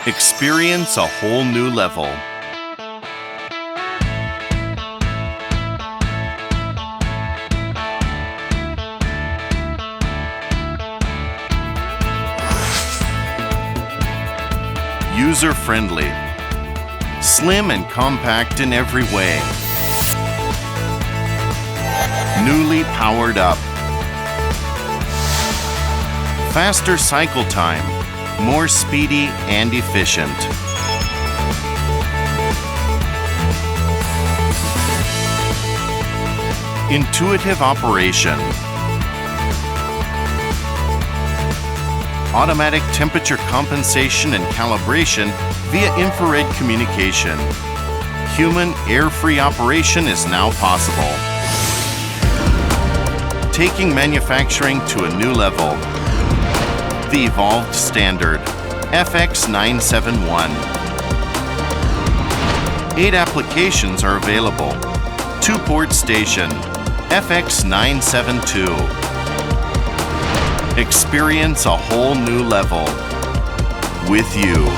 Experience a whole new level. User-friendly. Slim and compact in every way. Newly powered up. Faster cycle time, more speedy and efficient. Intuitive operation. Automatic temperature compensation and calibration via infrared communication. Human air-free operation is now possible. Taking manufacturing to a new level. The evolved standard, FX-971. 8 applications are available. 2-port station, FX-972. Experience a whole new level with you.